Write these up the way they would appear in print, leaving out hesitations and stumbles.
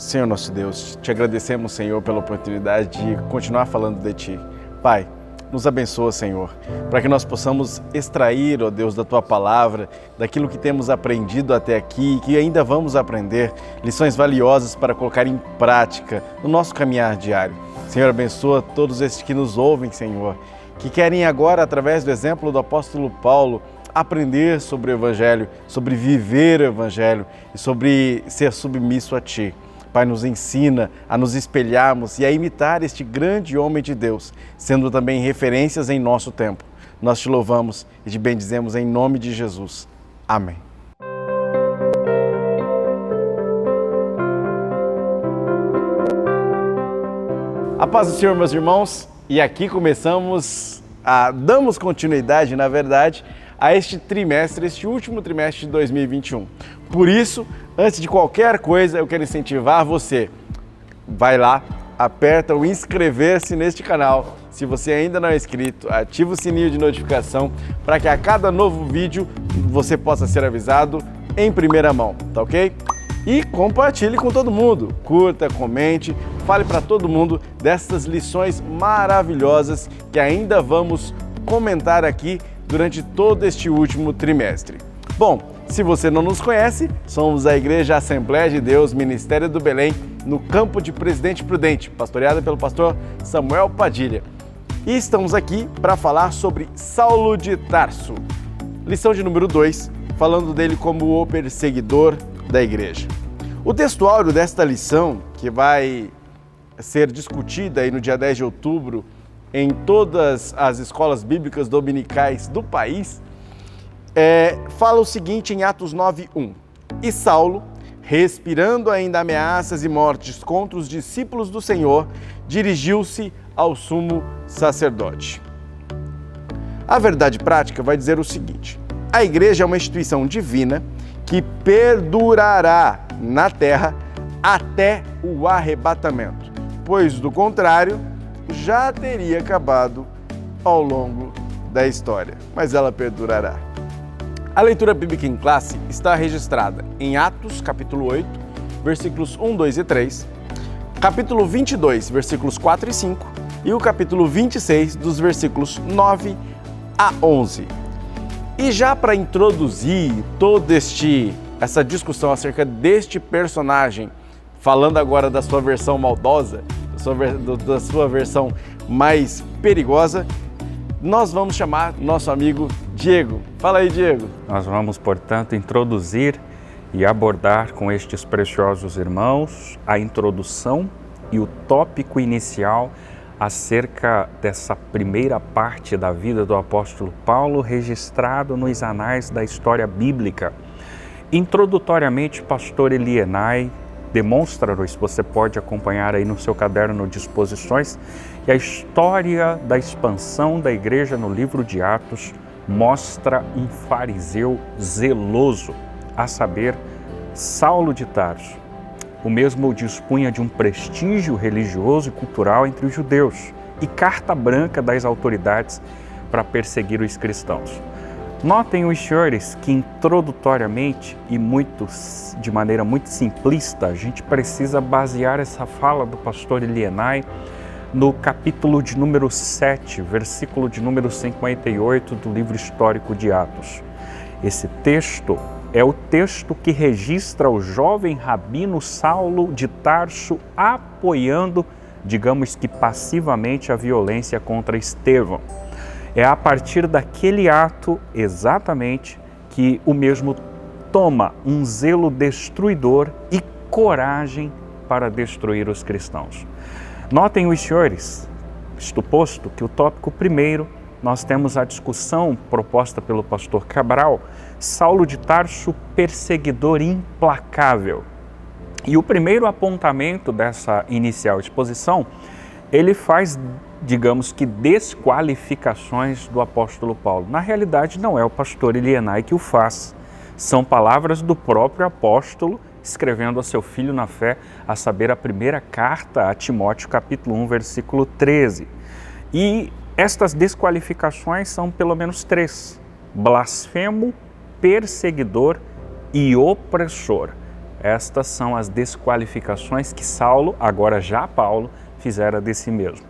Senhor nosso Deus, te agradecemos, Senhor, pela oportunidade de continuar falando de Ti. Pai, nos abençoa, Senhor, para que nós possamos extrair, ó Deus, da Tua Palavra, daquilo que temos aprendido até aqui e que ainda vamos aprender, lições valiosas para colocar em prática no nosso caminhar diário. Senhor, abençoa todos estes que nos ouvem, Senhor, que querem agora, através do exemplo do apóstolo Paulo, aprender sobre o Evangelho, sobre viver o Evangelho e sobre ser submisso a Ti. Pai, nos ensina a nos espelharmos e a imitar este grande homem de Deus, sendo também referências em nosso tempo. Nós te louvamos e te bendizemos em nome de Jesus. Amém. A paz do Senhor, meus irmãos, e aqui damos continuidade, na verdade, a este trimestre, este último trimestre de 2021. Por isso, antes de qualquer coisa, eu quero incentivar você. Vai lá, aperta o inscrever-se neste canal. Se você ainda não é inscrito, ativa o sininho de notificação para que a cada novo vídeo você possa ser avisado em primeira mão, tá ok? E compartilhe com todo mundo. Curta, comente, fale para todo mundo dessas lições maravilhosas que ainda vamos comentar aqui durante todo este último trimestre. Bom, se você não nos conhece, somos a Igreja Assembleia de Deus, Ministério do Belém, no campo de Presidente Prudente, pastoreada pelo pastor Samuel Padilha. E estamos aqui para falar sobre Saulo de Tarso. Lição de número 2, falando dele como o perseguidor da igreja. O textuário desta lição, que vai ser discutida aí no dia 10 de outubro em todas as escolas bíblicas dominicais do país, fala o seguinte em Atos 9:1. E Saulo, respirando ainda ameaças e mortes contra os discípulos do Senhor, dirigiu-se ao sumo sacerdote. A verdade prática vai dizer o seguinte: a igreja é uma instituição divina que perdurará na terra até o arrebatamento, pois do contrário, já teria acabado ao longo da história, mas ela perdurará. A leitura bíblica em classe está registrada em Atos, capítulo 8, versículos 1, 2 e 3, capítulo 22, versículos 4 e 5 e o capítulo 26, dos versículos 9 a 11. E já para introduzir toda essa discussão acerca deste personagem, falando agora da sua versão maldosa, da sua versão mais perigosa, nós vamos chamar nosso amigo Diego. Fala aí, Diego. Nós vamos, portanto, introduzir e abordar com estes preciosos irmãos a introdução e o tópico inicial acerca dessa primeira parte da vida do apóstolo Paulo, registrado nos anais da história bíblica. Introdutoriamente, pastor Elienay demonstra-nos, você pode acompanhar aí no seu caderno Disposições, que a história da expansão da igreja no livro de Atos mostra um fariseu zeloso, a saber, Saulo de Tarso. O mesmo dispunha de um prestígio religioso e cultural entre os judeus e carta branca das autoridades para perseguir os cristãos. Notem os senhores que introdutoriamente e de maneira muito simplista, a gente precisa basear essa fala do pastor Elienay no capítulo de número 7, versículo de número 58 do livro histórico de Atos. Esse texto é o texto que registra o jovem rabino Saulo de Tarso apoiando, digamos que passivamente, a violência contra Estevão. É a partir daquele ato, exatamente, que o mesmo toma um zelo destruidor e coragem para destruir os cristãos. Notem os senhores, isto posto, que o tópico primeiro, nós temos a discussão proposta pelo pastor Cabral, Saulo de Tarso, perseguidor implacável. E o primeiro apontamento dessa inicial exposição, ele faz, digamos que, desqualificações do apóstolo Paulo. Na realidade, não é o pastor Elienay que o faz. São palavras do próprio apóstolo escrevendo a seu filho na fé, a saber, a primeira carta a Timóteo, capítulo 1, versículo 13. E estas desqualificações são pelo menos 3. Blasfemo, perseguidor e opressor. Estas são as desqualificações que Saulo, agora já Paulo, fizera de si mesmo.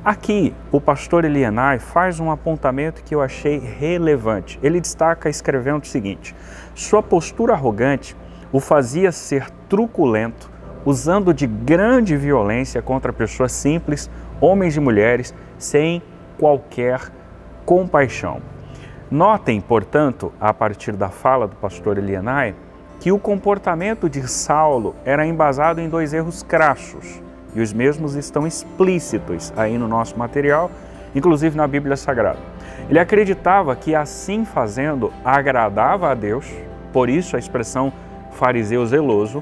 Aqui, o pastor Elienay faz um apontamento que eu achei relevante. Ele destaca escrevendo o seguinte: sua postura arrogante o fazia ser truculento, usando de grande violência contra pessoas simples, homens e mulheres, sem qualquer compaixão. Notem, portanto, a partir da fala do pastor Elienay, que o comportamento de Saulo era embasado em 2 erros crassos, e os mesmos estão explícitos aí no nosso material, inclusive na Bíblia Sagrada. Ele acreditava que assim fazendo agradava a Deus, por isso a expressão fariseu zeloso,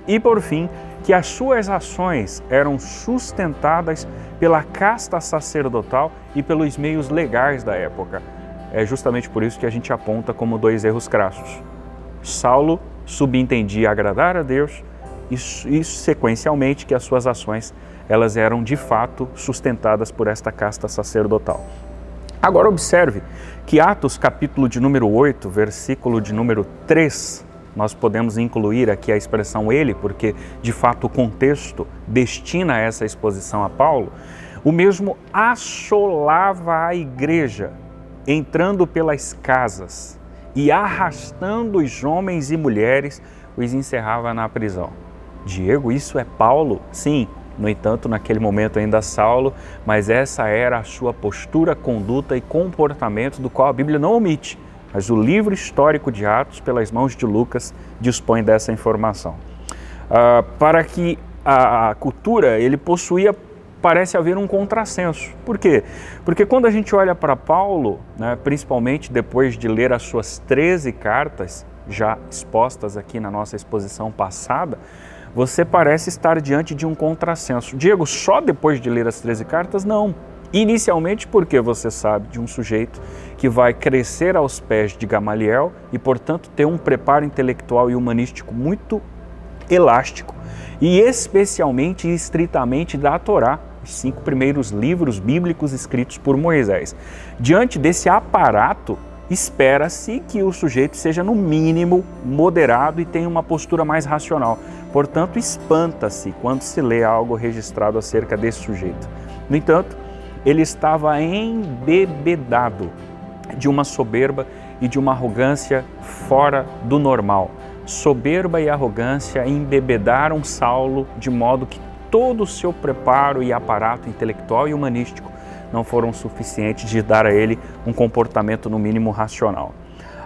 e por fim, que as suas ações eram sustentadas pela casta sacerdotal e pelos meios legais da época. É justamente por isso que a gente aponta como 2 erros crassos. Saulo subentendia agradar a Deus e sequencialmente que as suas ações elas eram de fato sustentadas por esta casta sacerdotal. Agora observe que Atos capítulo de número 8, versículo de número 3, nós podemos incluir aqui a expressão ele, porque de fato o contexto destina essa exposição a Paulo, o mesmo assolava a igreja, entrando pelas casas e arrastando os homens e mulheres, os encerrava na prisão. Diego, isso é Paulo? Sim, no entanto, naquele momento ainda Saulo, mas essa era a sua postura, conduta e comportamento do qual a Bíblia não omite, mas o livro histórico de Atos, pelas mãos de Lucas, dispõe dessa informação. Para que a cultura, ele possuía, parece haver um contrassenso. Por quê? Porque quando a gente olha para Paulo, né, principalmente depois de ler as suas 13 cartas, já expostas aqui na nossa exposição passada, você parece estar diante de um contrassenso. Diego, só depois de ler as 13 cartas? Não. Inicialmente porque você sabe de um sujeito que vai crescer aos pés de Gamaliel e, portanto, ter um preparo intelectual e humanístico muito elástico e especialmente e estritamente da Torá, os 5 primeiros livros bíblicos escritos por Moisés. Diante desse aparato, espera-se que o sujeito seja, no mínimo, moderado e tenha uma postura mais racional. Portanto, espanta-se quando se lê algo registrado acerca desse sujeito. No entanto, ele estava embebedado de uma soberba e de uma arrogância fora do normal. Soberba e arrogância embebedaram Saulo de modo que todo o seu preparo e aparato intelectual e humanístico não foram suficientes de dar a ele um comportamento no mínimo racional.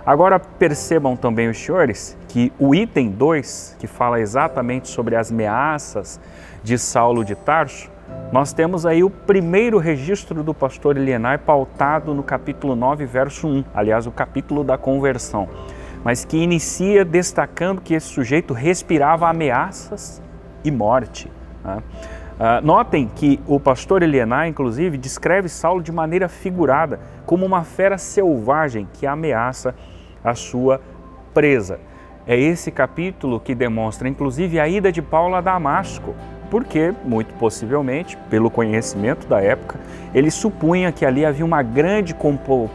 Agora percebam também os senhores que o item 2, que fala exatamente sobre as ameaças de Saulo de Tarso, nós temos aí o primeiro registro do pastor Elienay pautado no capítulo 9, verso 1, aliás, o capítulo da conversão, mas que inicia destacando que esse sujeito respirava ameaças e morte, né? Notem que o pastor Elienay, inclusive, descreve Saulo de maneira figurada, como uma fera selvagem que ameaça a sua presa. É esse capítulo que demonstra, inclusive, a ida de Paulo a Damasco, porque, muito possivelmente, pelo conhecimento da época, ele supunha que ali havia uma grande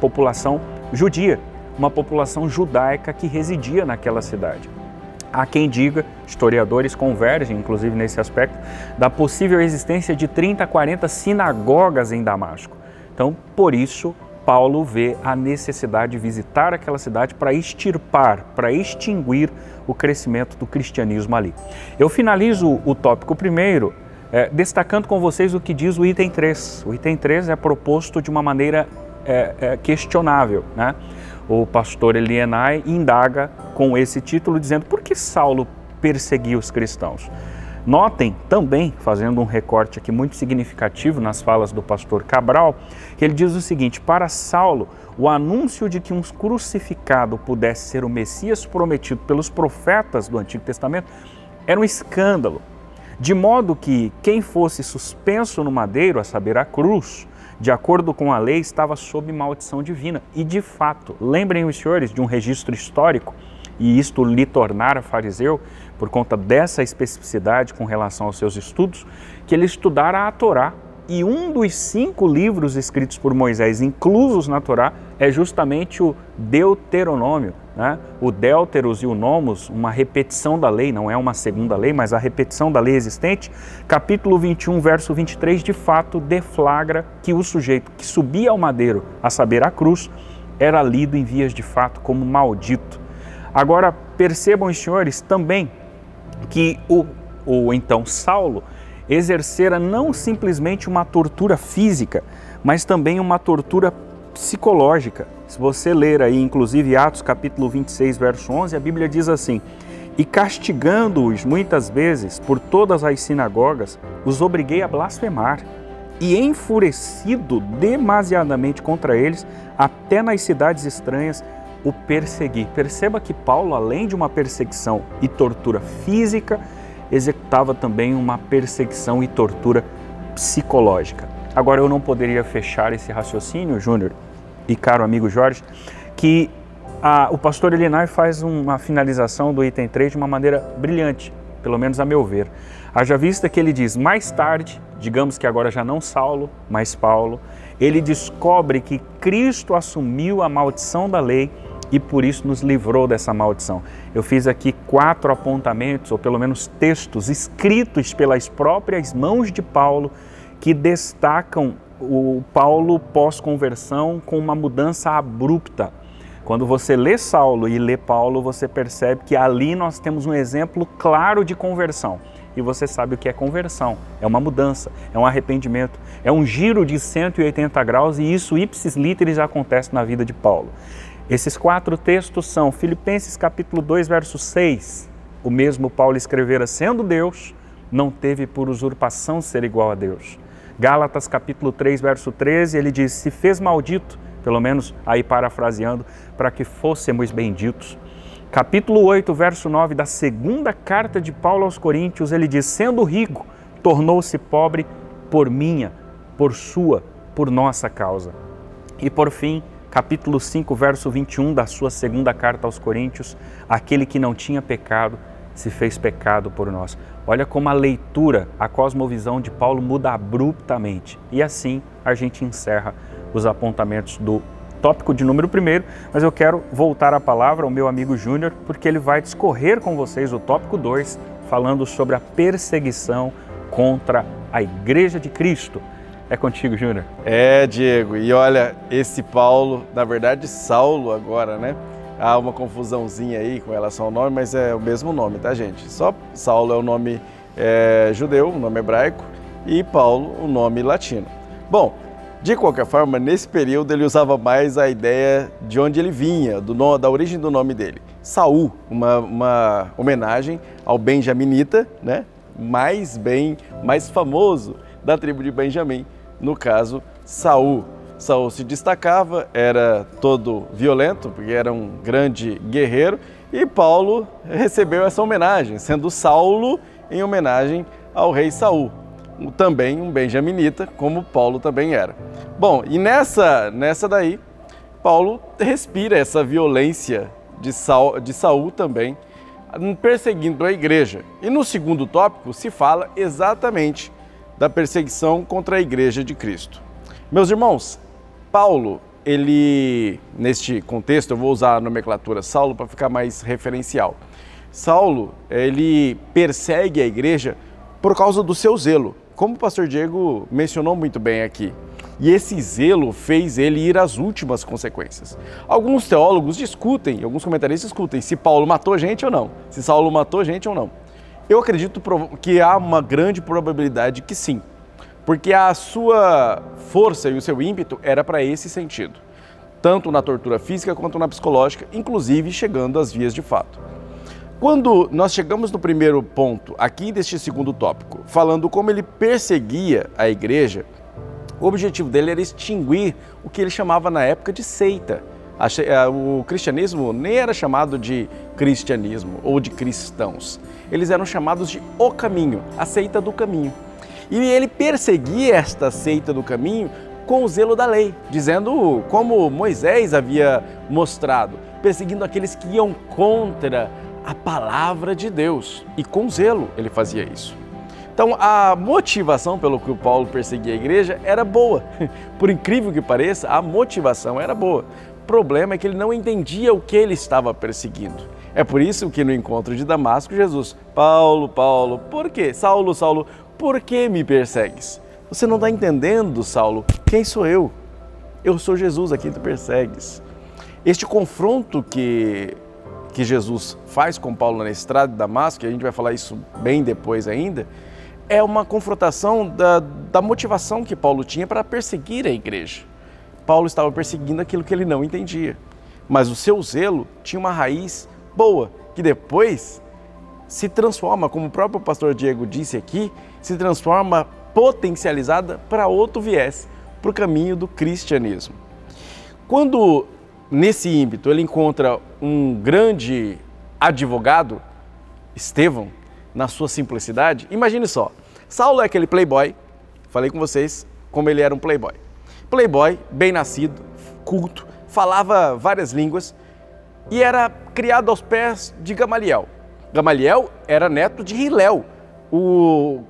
população judia, uma população judaica que residia naquela cidade. Há quem diga, historiadores convergem, inclusive nesse aspecto, da possível existência de 30 a 40 sinagogas em Damasco. Então, por isso, Paulo vê a necessidade de visitar aquela cidade para extirpar, para extinguir o crescimento do cristianismo ali. Eu finalizo o tópico primeiro, destacando com vocês o que diz o item 3. O item 3 é proposto de uma maneira questionável, né? O pastor Elienay indaga com esse título, dizendo por que Saulo perseguia os cristãos. Notem também, fazendo um recorte aqui muito significativo nas falas do pastor Cabral, que ele diz o seguinte: para Saulo, o anúncio de que um crucificado pudesse ser o Messias prometido pelos profetas do Antigo Testamento era um escândalo, de modo que quem fosse suspenso no madeiro, a saber, a cruz, de acordo com a lei, estava sob maldição divina. E de fato, lembrem os senhores de um registro histórico, e isto lhe tornara fariseu, por conta dessa especificidade com relação aos seus estudos, que ele estudara a Torá, e um dos 5 livros escritos por Moisés, inclusos na Torá, é justamente o Deuteronômio, né? O Deuteros e o Nomos, uma repetição da lei, não é uma segunda lei, mas a repetição da lei existente. Capítulo 21, verso 23, de fato deflagra que o sujeito que subia ao madeiro, a saber, a cruz, era lido em vias de fato como maldito. Agora, percebam os senhores também que o então Saulo exercera não simplesmente uma tortura física, mas também uma tortura psicológica. Se você ler aí, inclusive Atos capítulo 26, verso 11, a Bíblia diz assim: e castigando-os muitas vezes por todas as sinagogas, os obriguei a blasfemar, e enfurecido demasiadamente contra eles, até nas cidades estranhas, o persegui. Perceba que Paulo, além de uma perseguição e tortura física, executava também uma perseguição e tortura psicológica. Agora, eu não poderia fechar esse raciocínio, Júnior e caro amigo Jorge, que o pastor Elinai faz uma finalização do item 3 de uma maneira brilhante, pelo menos a meu ver. Haja vista que ele diz, mais tarde, digamos que agora já não Saulo, mas Paulo, ele descobre que Cristo assumiu a maldição da lei e por isso nos livrou dessa maldição. Eu fiz aqui 4 apontamentos, ou pelo menos textos, escritos pelas próprias mãos de Paulo, que destacam o Paulo pós-conversão com uma mudança abrupta. Quando você lê Saulo e lê Paulo, você percebe que ali nós temos um exemplo claro de conversão. E você sabe o que é conversão, é uma mudança, é um arrependimento, é um giro de 180 graus e isso ipsis literis acontece na vida de Paulo. Esses 4 textos são Filipenses capítulo 2, verso 6. O mesmo Paulo escrevera, sendo Deus, não teve por usurpação ser igual a Deus. Gálatas capítulo 3, verso 13, ele diz, se fez maldito, pelo menos aí parafraseando, para que fôssemos benditos. Capítulo 8, verso 9 da segunda carta de Paulo aos Coríntios, ele diz, sendo rico, tornou-se pobre por minha, por sua, por nossa causa. E por fim, capítulo 5, verso 21 da sua segunda carta aos Coríntios, aquele que não tinha pecado, se fez pecado por nós. Olha como a leitura, a cosmovisão de Paulo muda abruptamente. E assim a gente encerra os apontamentos do tópico de número 1, mas eu quero voltar a palavra ao meu amigo Júnior, porque ele vai discorrer com vocês o tópico 2, falando sobre a perseguição contra a Igreja de Cristo. É contigo, Júnior. É, Diego, e olha, esse Paulo, na verdade Saulo agora, né? Há uma confusãozinha aí com relação ao nome, mas é o mesmo nome, tá, gente? Só Saulo é o nome judeu, o nome hebraico, e Paulo o nome latino. Bom, de qualquer forma, nesse período ele usava mais a ideia de onde ele vinha, da origem do nome dele. Saul, uma homenagem ao benjaminita, né? mais famoso da tribo de Benjamim, no caso, Saul. Saul se destacava, era todo violento, porque era um grande guerreiro, e Paulo recebeu essa homenagem, sendo Saulo em homenagem ao rei Saul, também um benjaminita, como Paulo também era. Bom, e nessa daí, Paulo respira essa violência de Saul também, perseguindo a igreja. E no segundo tópico se fala exatamente da perseguição contra a Igreja de Cristo. Meus irmãos, Paulo, neste contexto, eu vou usar a nomenclatura Saulo para ficar mais referencial. Saulo, ele persegue a igreja por causa do seu zelo, como o pastor Diego mencionou muito bem aqui. E esse zelo fez ele ir às últimas consequências. Alguns teólogos discutem, alguns comentaristas discutem se Paulo matou gente ou não, se Saulo matou gente ou não. Eu acredito que há uma grande probabilidade que sim, porque a sua força e o seu ímpeto era para esse sentido, tanto na tortura física quanto na psicológica, inclusive chegando às vias de fato. Quando nós chegamos no primeiro ponto, aqui deste segundo tópico, falando como ele perseguia a igreja, o objetivo dele era extinguir o que ele chamava na época de seita. O cristianismo nem era chamado de cristianismo ou de cristãos. Eles eram chamados de o caminho, a seita do caminho. E ele perseguia esta seita do caminho com o zelo da lei, dizendo como Moisés havia mostrado, perseguindo aqueles que iam contra a palavra de Deus. E com zelo ele fazia isso. Então a motivação pelo que o Paulo perseguia a igreja era boa. Por incrível que pareça, a motivação era boa. problema é que ele não entendia o que ele estava perseguindo. É por isso que no encontro de Damasco, Jesus, Paulo, Paulo, por quê? Saulo, Saulo, por que me persegues? Você não está entendendo, Saulo, quem sou eu? Eu sou Jesus a quem tu persegues. Este confronto que Jesus faz com Paulo na estrada de Damasco, e a gente vai falar isso bem depois ainda, é uma confrontação da motivação que Paulo tinha para perseguir a igreja. Paulo estava perseguindo aquilo que ele não entendia, mas o seu zelo tinha uma raiz boa, que depois se transforma, como o próprio pastor Diego disse aqui, se transforma potencializada para outro viés, para o caminho do cristianismo. Quando, nesse ímpeto, ele encontra um grande advogado, Estevão, na sua simplicidade, imagine só, Saulo é aquele playboy, falei com vocês como ele era um playboy. Playboy, bem nascido, culto, falava várias línguas e era criado aos pés de Gamaliel. Gamaliel era neto de Hilel, o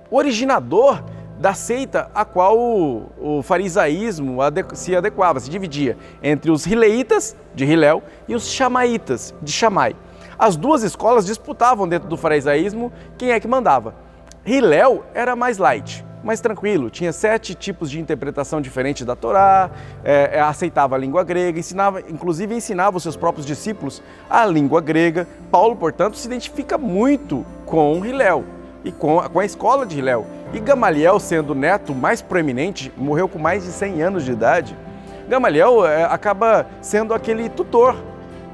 originador da seita a qual o farisaísmo se adequava, se dividia entre os hileitas, de Hilel, e os chamaitas, de Chamai. As duas escolas disputavam dentro do farisaísmo quem é que mandava. Hilel era mais light, mais tranquilo, tinha 7 tipos de interpretação diferente da Torá, aceitava a língua grega, inclusive ensinava os seus próprios discípulos a língua grega. Paulo, portanto, se identifica muito com Hilel e com a escola de Hilel. E Gamaliel, sendo o neto mais proeminente, morreu com mais de 100 anos de idade, Gamaliel acaba sendo aquele tutor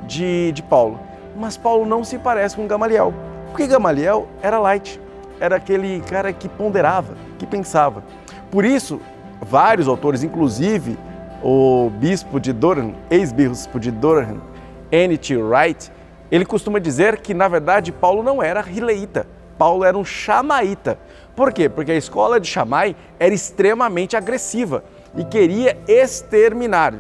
de Paulo. Mas Paulo não se parece com Gamaliel, porque Gamaliel era light, era aquele cara que ponderava, que pensava. Por isso, vários autores, inclusive o bispo de Durham, ex-bispo de Durham, N.T. Wright, ele costuma dizer que, na verdade, Paulo não era hileita, Paulo era um chamaíta. Por quê? Porque a escola de Chamai era extremamente agressiva e queria exterminar,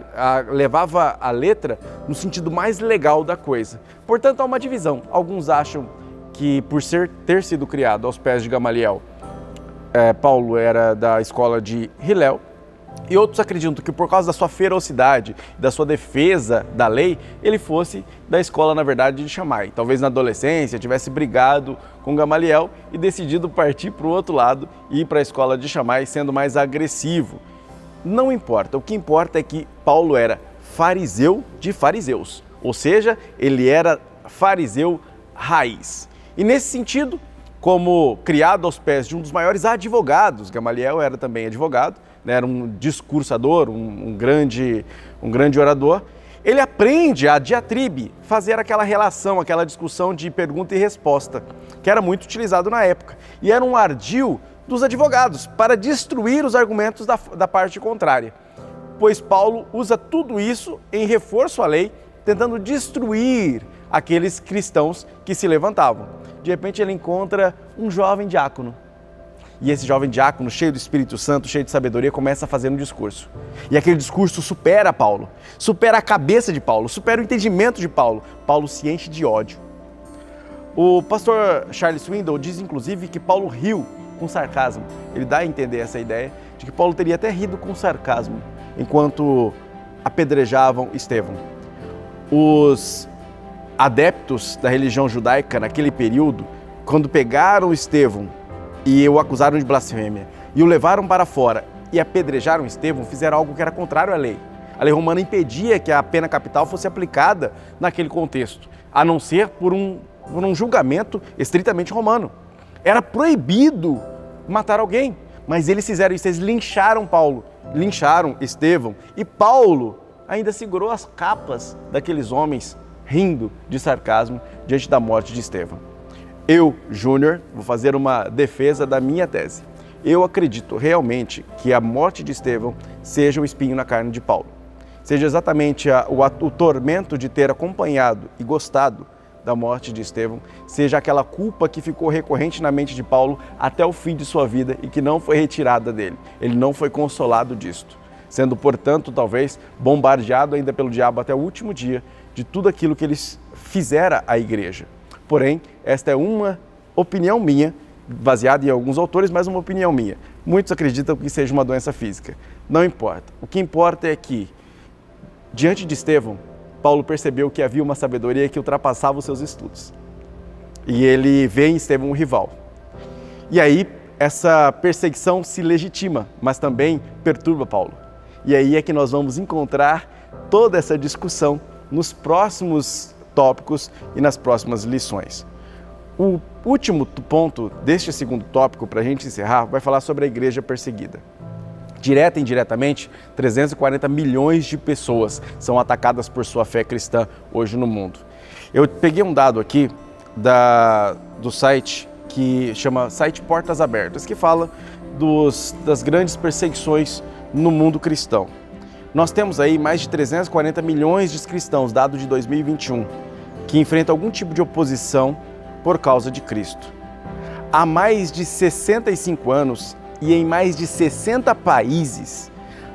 levava a letra no sentido mais legal da coisa. Portanto, há uma divisão. Alguns acham que, por ter sido criado aos pés de Gamaliel, Paulo era da escola de Hilel, e outros acreditam que, por causa da sua ferocidade, da sua defesa da lei, ele fosse da escola, na verdade, de Chamai. Talvez na adolescência tivesse brigado com Gamaliel e decidido partir para o outro lado e ir para a escola de Chamai, sendo mais agressivo. Não importa, o que importa é que Paulo era fariseu de fariseus, ou seja, ele era fariseu raiz. E nesse sentido, como criado aos pés de um dos maiores advogados, Gamaliel era também advogado, né, era um discursador, um grande orador, ele aprende a diatribe, fazer aquela relação, aquela discussão de pergunta e resposta, que era muito utilizado na época, e era um ardil dos advogados para destruir os argumentos da parte contrária, pois Paulo usa tudo isso em reforço à lei, tentando destruir aqueles cristãos que se levantavam. De repente ele encontra um jovem diácono, e esse jovem diácono, cheio do Espírito Santo, cheio de sabedoria, começa a fazer um discurso. E aquele discurso supera Paulo, supera a cabeça de Paulo, supera o entendimento de Paulo. Paulo se enche de ódio. O pastor Charles Swindoll diz, inclusive, que Paulo riu com sarcasmo. Ele dá a entender essa ideia de que Paulo teria até rido com sarcasmo enquanto apedrejavam Estevão. Os adeptos da religião judaica naquele período, quando pegaram Estevão e o acusaram de blasfêmia e o levaram para fora e apedrejaram Estevão, fizeram algo que era contrário à lei. A lei romana impedia que a pena capital fosse aplicada naquele contexto, a não ser por um julgamento estritamente romano. Era proibido matar alguém, mas eles fizeram isso, eles lincharam Paulo, lincharam Estevão, e Paulo ainda segurou as capas daqueles homens, rindo de sarcasmo diante da morte de Estevão. Eu, Júnior, vou fazer uma defesa da minha tese. Eu acredito realmente que a morte de Estevão seja um espinho na carne de Paulo. Seja exatamente o tormento de ter acompanhado e gostado da morte de Estevão, seja aquela culpa que ficou recorrente na mente de Paulo até o fim de sua vida e que não foi retirada dele. Ele não foi consolado disto, sendo, portanto, talvez bombardeado ainda pelo diabo até o último dia de tudo aquilo que ele fizera à igreja. Porém, esta é uma opinião minha, baseada em alguns autores, mas uma opinião minha. Muitos acreditam que seja uma doença física. Não importa. O que importa é que Diante de Estevão, Paulo percebeu que havia uma sabedoria que ultrapassava os seus estudos. E ele vê em Estevão um rival. E aí, essa perseguição se legitima, mas também perturba Paulo. E aí é que nós vamos encontrar toda essa discussão nos próximos tópicos e nas próximas lições. O último ponto deste segundo tópico, para a gente encerrar, vai falar sobre a igreja perseguida. Direta e indiretamente, 340 milhões de pessoas são atacadas por sua fé cristã hoje no mundo. Eu peguei um dado aqui do site que chama Site Portas Abertas, que fala das grandes perseguições no mundo cristão. Nós temos aí mais de 340 milhões de cristãos, dado de 2021, que enfrentam algum tipo de oposição por causa de Cristo. Há mais de 65 anos e em mais de 60 países,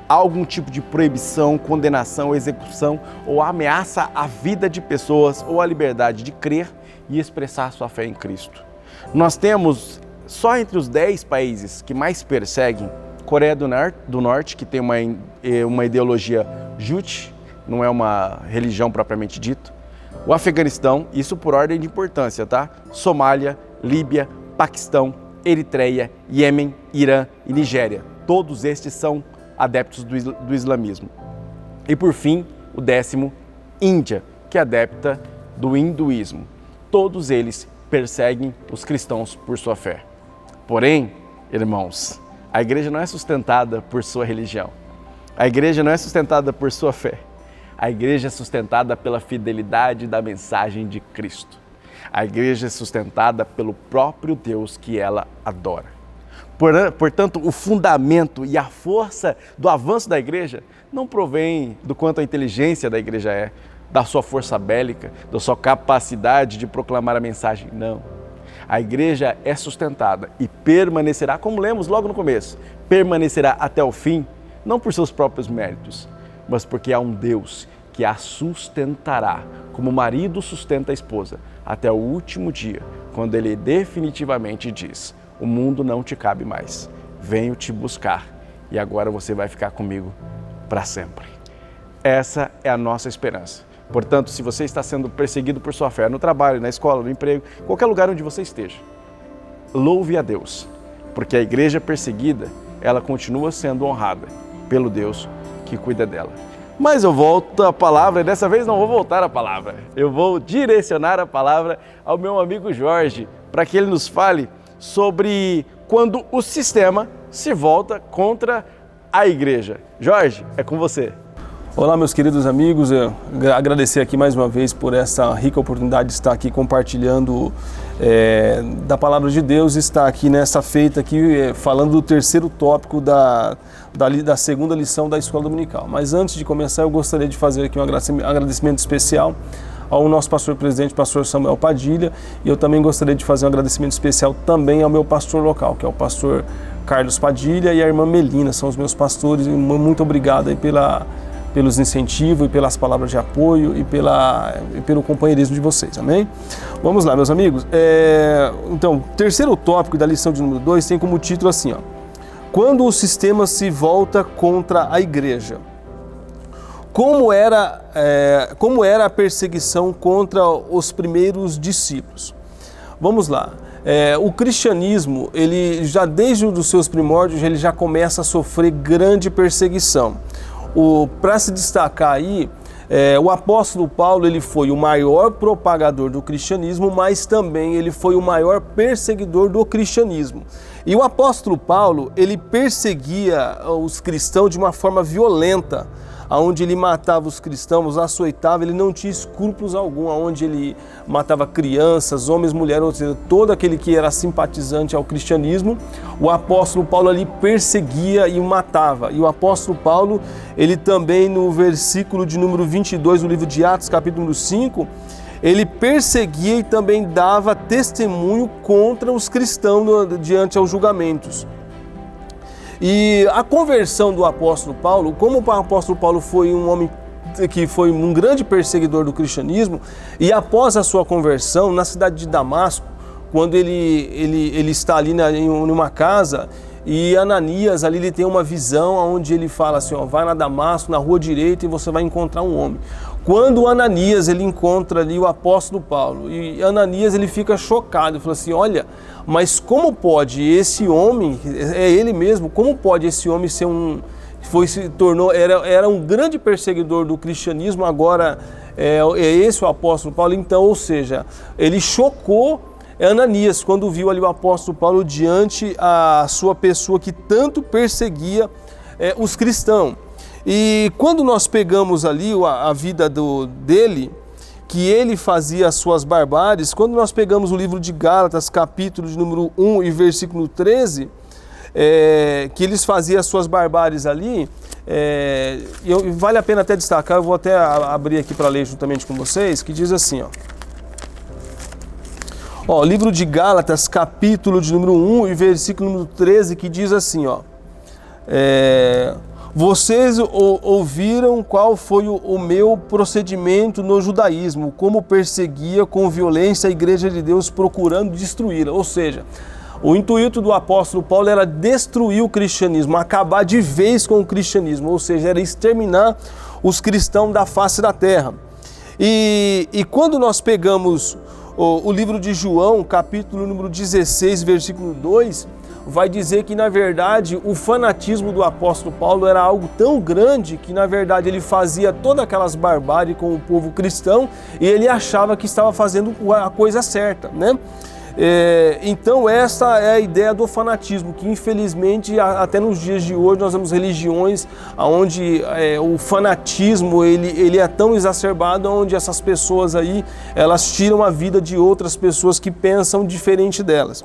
há algum tipo de proibição, condenação, execução ou ameaça à vida de pessoas ou à liberdade de crer e expressar sua fé em Cristo. Nós temos, só entre os 10 países que mais perseguem, Coreia do Norte, que tem uma ideologia Juche, não é uma religião propriamente dita. O Afeganistão, isso por ordem de importância, tá? Somália, Líbia, Paquistão, Eritreia, Iêmen, Irã e Nigéria. Todos estes são adeptos do islamismo. E por fim, o 10º, Índia, que é adepta do hinduísmo. Todos eles perseguem os cristãos por sua fé. Porém, irmãos, a igreja não é sustentada por sua religião. A igreja não é sustentada por sua fé. A igreja é sustentada pela fidelidade da mensagem de Cristo. A igreja é sustentada pelo próprio Deus que ela adora. Portanto, o fundamento e a força do avanço da igreja não provém do quanto a inteligência da igreja é, da sua força bélica, da sua capacidade de proclamar a mensagem, não. A igreja é sustentada e permanecerá, como lemos logo no começo, permanecerá até o fim, não por seus próprios méritos, mas porque há um Deus que a sustentará, como o marido sustenta a esposa, até o último dia, quando ele definitivamente diz: o mundo não te cabe mais, venho te buscar e agora você vai ficar comigo para sempre. Essa é a nossa esperança. Portanto, se você está sendo perseguido por sua fé no trabalho, na escola, no emprego, qualquer lugar onde você esteja, louve a Deus, porque a igreja perseguida, ela continua sendo honrada pelo Deus que cuida dela. Mas eu volto a palavra, e dessa vez não vou voltar a palavra, eu vou direcionar a palavra ao meu amigo Jorge, para que ele nos fale sobre quando o sistema se volta contra a igreja. Jorge, é com você. Olá, meus queridos amigos, eu agradecer aqui mais uma vez por essa rica oportunidade de estar aqui compartilhando da Palavra de Deus, estar aqui nessa feita aqui falando do terceiro tópico da segunda lição da Escola Dominical. Mas antes de começar, eu gostaria de fazer aqui um agradecimento especial ao nosso pastor presidente, pastor Samuel Padilha, e eu também gostaria de fazer um agradecimento especial também ao meu pastor local, que é o pastor Carlos Padilha, e a irmã Melina, são os meus pastores, e muito obrigado aí pelos incentivos e pelas palavras de apoio e pelo companheirismo de vocês, amém? Vamos lá, meus amigos. Então, o terceiro tópico da lição de número 2 tem como título assim, ó: quando o sistema se volta contra a igreja. Como era a perseguição contra os primeiros discípulos? Vamos lá. O cristianismo, ele já desde os seus primórdios, ele já começa a sofrer grande perseguição. Para se destacar aí, o apóstolo Paulo, ele foi o maior propagador do cristianismo, mas também ele foi o maior perseguidor do cristianismo. E o apóstolo Paulo, ele perseguia os cristãos de uma forma violenta, onde ele matava os cristãos, açoitava, ele não tinha escrúpulos algum, onde ele matava crianças, homens, mulheres, ou seja, todo aquele que era simpatizante ao cristianismo, o apóstolo Paulo ali perseguia e matava. E o apóstolo Paulo, ele também no versículo de número 22 do livro de Atos, capítulo 5, ele perseguia e também dava testemunho contra os cristãos diante aos julgamentos. E a conversão do apóstolo Paulo, como o apóstolo Paulo foi um homem que foi um grande perseguidor do cristianismo, e após a sua conversão, na cidade de Damasco, quando ele está ali em uma casa, e Ananias ali ele tem uma visão onde ele fala assim, ó, vai na Damasco, na rua direita e você vai encontrar um homem. Quando Ananias ele encontra ali o apóstolo Paulo, e Ananias ele fica chocado, ele fala assim, olha, mas como pode esse homem, é ele mesmo, como pode esse homem ser era um grande perseguidor do cristianismo, agora é esse o apóstolo Paulo, então, ou seja, ele chocou Ananias quando viu ali o apóstolo Paulo diante a sua pessoa que tanto perseguia os cristãos. E quando nós pegamos ali a vida dele, que ele fazia as suas barbáries, quando nós pegamos o livro de Gálatas, capítulo de número 1 e versículo 13, que eles faziam as suas barbáries ali, vale a pena até destacar, eu vou até abrir aqui para ler juntamente com vocês, que diz assim, ó, livro de Gálatas, capítulo de número 1 e versículo número 13, que diz assim, ó, vocês ouviram qual foi o meu procedimento no judaísmo, como perseguia com violência a igreja de Deus procurando destruí-la. Ou seja, o intuito do apóstolo Paulo era destruir o cristianismo, acabar de vez com o cristianismo, ou seja, era exterminar os cristãos da face da terra. E quando nós pegamos o livro de João, capítulo número 16, versículo 2, vai dizer que, na verdade, o fanatismo do apóstolo Paulo era algo tão grande que, na verdade, ele fazia todas aquelas barbáries com o povo cristão e ele achava que estava fazendo a coisa certa, né? Então, essa é a ideia do fanatismo, que, infelizmente, até nos dias de hoje, nós vemos religiões onde o fanatismo ele é tão exacerbado, onde essas pessoas aí, elas tiram a vida de outras pessoas que pensam diferente delas.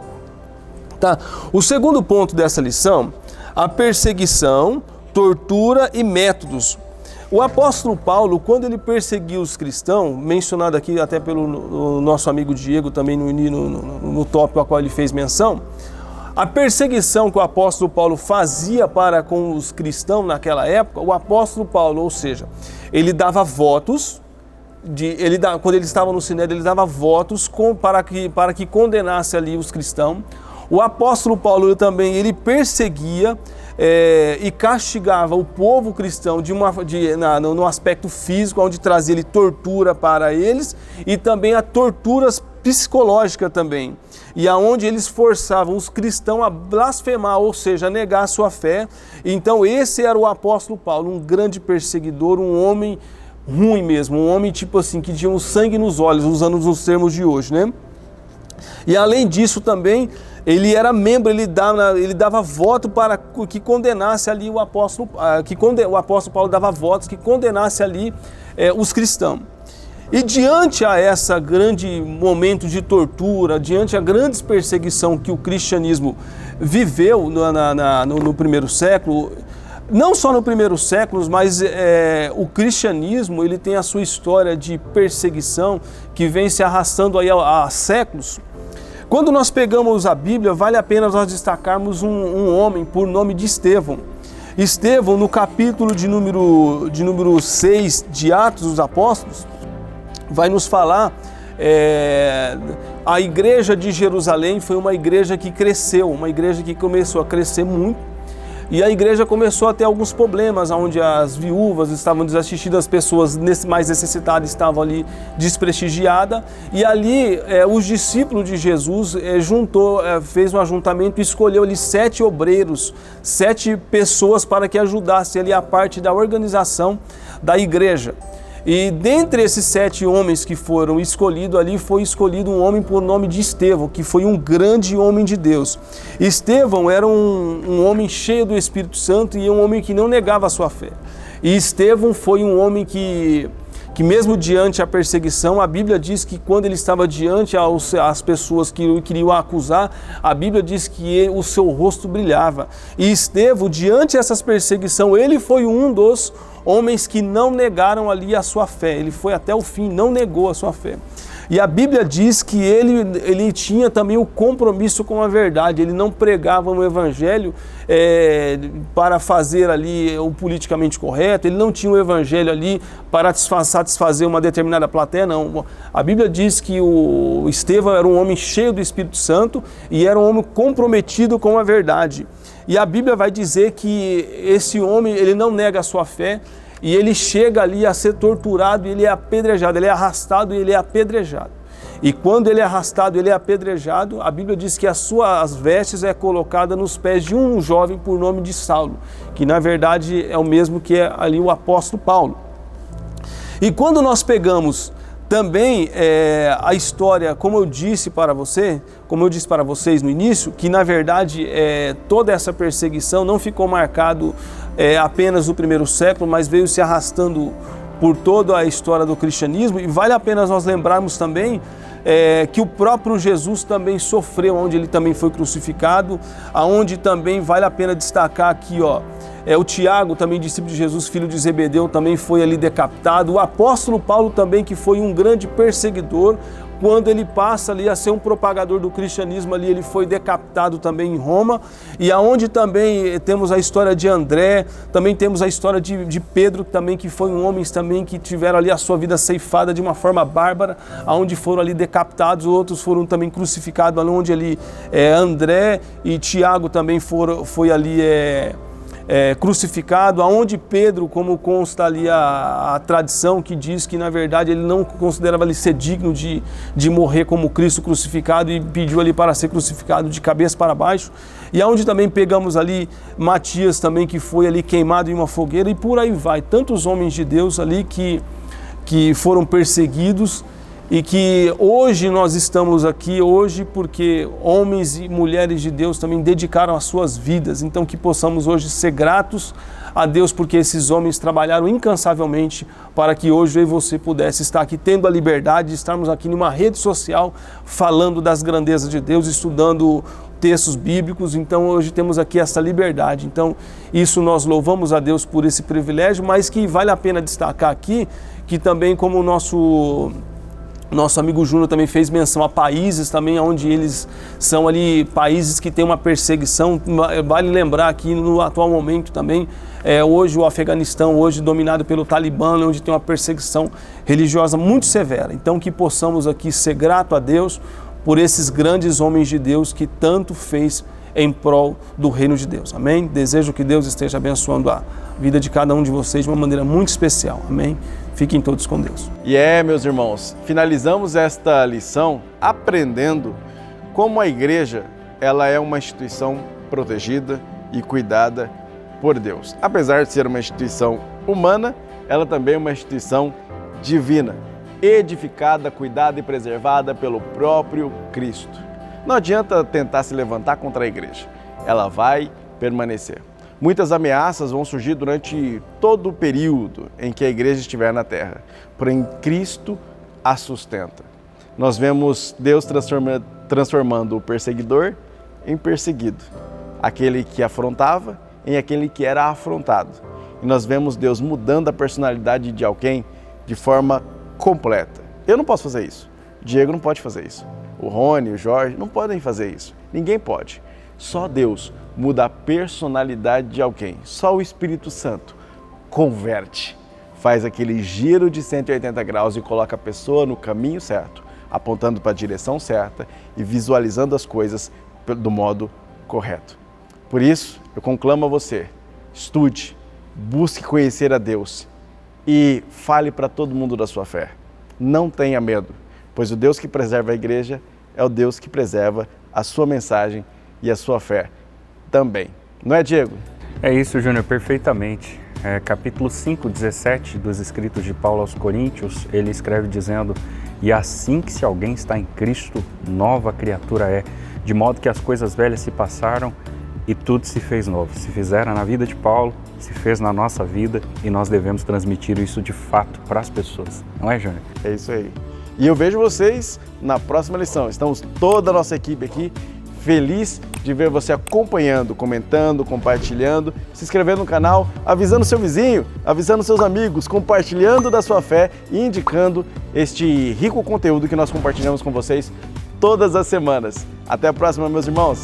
Tá? O segundo ponto dessa lição, a perseguição, tortura e métodos. O apóstolo Paulo, quando ele perseguiu os cristãos, mencionado aqui até pelo nosso amigo Diego, também no tópico a qual ele fez menção, a perseguição que o apóstolo Paulo fazia para com os cristãos naquela época, o apóstolo Paulo, ou seja, ele dava votos, quando ele estava no Sinédrio, ele dava votos para que condenasse ali os cristãos. O apóstolo Paulo também ele perseguia e castigava o povo cristão no aspecto físico, onde trazia ele tortura para eles e também a torturas psicológicas também. E aonde eles forçavam os cristãos a blasfemar, ou seja, a negar a sua fé. Então esse era o apóstolo Paulo, um grande perseguidor, um homem ruim mesmo, um homem tipo assim, que tinha um sangue nos olhos, usando os termos de hoje, né? E além disso também, ele era membro, ele dava voto para que condenasse ali o apóstolo, o apóstolo Paulo dava votos que condenasse ali os cristãos. E diante a essa grande momento de tortura, diante a grande perseguição que o cristianismo viveu no primeiro século, não só no primeiro século, mas o cristianismo ele tem a sua história de perseguição que vem se arrastando aí há séculos. Quando nós pegamos a Bíblia, vale a pena nós destacarmos um homem por nome de Estevão. Estevão, no capítulo de número 6 de Atos dos Apóstolos, vai nos falar, a igreja de Jerusalém foi uma igreja que cresceu, uma igreja que começou a crescer muito. E a igreja começou a ter alguns problemas, onde as viúvas estavam desassistidas, as pessoas mais necessitadas estavam ali desprestigiadas. E ali os discípulos de Jesus fez um ajuntamento e escolheu ali 7 obreiros, 7 pessoas para que ajudassem ali a parte da organização da igreja. E dentre esses 7 homens que foram escolhidos ali, foi escolhido um homem por nome de Estevão, que foi um grande homem de Deus. Estevão era um homem cheio do Espírito Santo e um homem que não negava a sua fé. E Estevão foi um homem que mesmo diante a perseguição, a Bíblia diz que quando ele estava diante às pessoas que o queriam acusar, a Bíblia diz que o seu rosto brilhava. E Estevão, diante dessas perseguições, ele foi um dos homens que não negaram ali a sua fé. Ele foi até o fim, não negou a sua fé. E a Bíblia diz que ele tinha também o compromisso com a verdade, ele não pregava um evangelho para fazer ali o politicamente correto, ele não tinha um evangelho ali para satisfazer uma determinada plateia, não. A Bíblia diz que o Estevão era um homem cheio do Espírito Santo e era um homem comprometido com a verdade. E a Bíblia vai dizer que esse homem, ele não nega a sua fé, e ele chega ali a ser torturado, e ele é apedrejado, ele é arrastado e ele é apedrejado. E quando ele é arrastado, ele é apedrejado, a Bíblia diz que as suas vestes é colocada nos pés de um jovem por nome de Saulo, que na verdade é o mesmo que é ali o apóstolo Paulo. E quando nós pegamos também a história, como eu disse para vocês no início, que na verdade toda essa perseguição não ficou marcado apenas no primeiro século, mas veio se arrastando por toda a história do cristianismo, e vale a pena nós lembrarmos também que o próprio Jesus também sofreu, onde ele também foi crucificado, aonde também vale a pena destacar aqui, o Tiago, também discípulo de Jesus, filho de Zebedeu, também foi ali decapitado. O apóstolo Paulo também, que foi um grande perseguidor, quando ele passa ali a ser um propagador do cristianismo, ali ele foi decapitado também em Roma. E aonde também temos a história de André, também temos a história de Pedro, também, que foi um homem também que tiveram ali a sua vida ceifada de uma forma bárbara, aonde foram ali decapitados, outros foram também crucificados, onde ali André e Tiago também foi ali crucificado, aonde Pedro, como consta ali a tradição que diz que na verdade ele não considerava ali ser digno de morrer como Cristo crucificado, e pediu ali para ser crucificado de cabeça para baixo. E aonde também pegamos ali Matias também, que foi ali queimado em uma fogueira, e por aí vai, tantos homens de Deus ali que foram perseguidos, e que hoje nós estamos aqui porque homens e mulheres de Deus também dedicaram as suas vidas. Então que possamos hoje ser gratos a Deus, porque esses homens trabalharam incansavelmente para que hoje eu e você pudesse estar aqui tendo a liberdade de estarmos aqui numa rede social falando das grandezas de Deus, estudando textos bíblicos. Então hoje temos aqui essa liberdade. Então isso nós louvamos a Deus por esse privilégio, mas que vale a pena destacar aqui que também, como o nosso amigo Júnior também fez menção a países também onde eles são ali países que têm uma perseguição. Vale lembrar aqui no atual momento também, hoje o Afeganistão, hoje dominado pelo Talibã, onde tem uma perseguição religiosa muito severa. Então que possamos aqui ser grato a Deus por esses grandes homens de Deus que tanto fez em prol do reino de Deus. Amém? Desejo que Deus esteja abençoando a vida de cada um de vocês de uma maneira muito especial. Amém? Fiquem todos com Deus. Meus irmãos, finalizamos esta lição aprendendo como a igreja ela é uma instituição protegida e cuidada por Deus. Apesar de ser uma instituição humana, ela também é uma instituição divina, edificada, cuidada e preservada pelo próprio Cristo. Não adianta tentar se levantar contra a igreja, ela vai permanecer. Muitas ameaças vão surgir durante todo o período em que a igreja estiver na terra, porém Cristo a sustenta. Nós vemos Deus transformando o perseguidor em perseguido, aquele que afrontava em aquele que era afrontado. E nós vemos Deus mudando a personalidade de alguém de forma completa. Eu não posso fazer isso, o Diego não pode fazer isso, o Rony, o Jorge não podem fazer isso, ninguém pode. Só Deus muda a personalidade de alguém. Só o Espírito Santo converte, faz aquele giro de 180 graus e coloca a pessoa no caminho certo, apontando para a direção certa e visualizando as coisas do modo correto. Por isso, eu conclamo a você, estude, busque conhecer a Deus e fale para todo mundo da sua fé. Não tenha medo, pois o Deus que preserva a igreja é o Deus que preserva a sua mensagem e a sua fé também. Não é, Diego? É isso, Júnior, perfeitamente. Capítulo 5, 17 dos escritos de Paulo aos Coríntios, ele escreve dizendo: e assim que se alguém está em Cristo, nova criatura é, de modo que as coisas velhas se passaram e tudo se fez novo. Se fizeram na vida de Paulo, se fez na nossa vida, e nós devemos transmitir isso de fato para as pessoas. Não é, Júnior? É isso aí. E eu vejo vocês na próxima lição. Estamos toda a nossa equipe aqui, feliz de ver você acompanhando, comentando, compartilhando, se inscrevendo no canal, avisando seu vizinho, avisando seus amigos, compartilhando da sua fé e indicando este rico conteúdo que nós compartilhamos com vocês todas as semanas. Até a próxima, meus irmãos!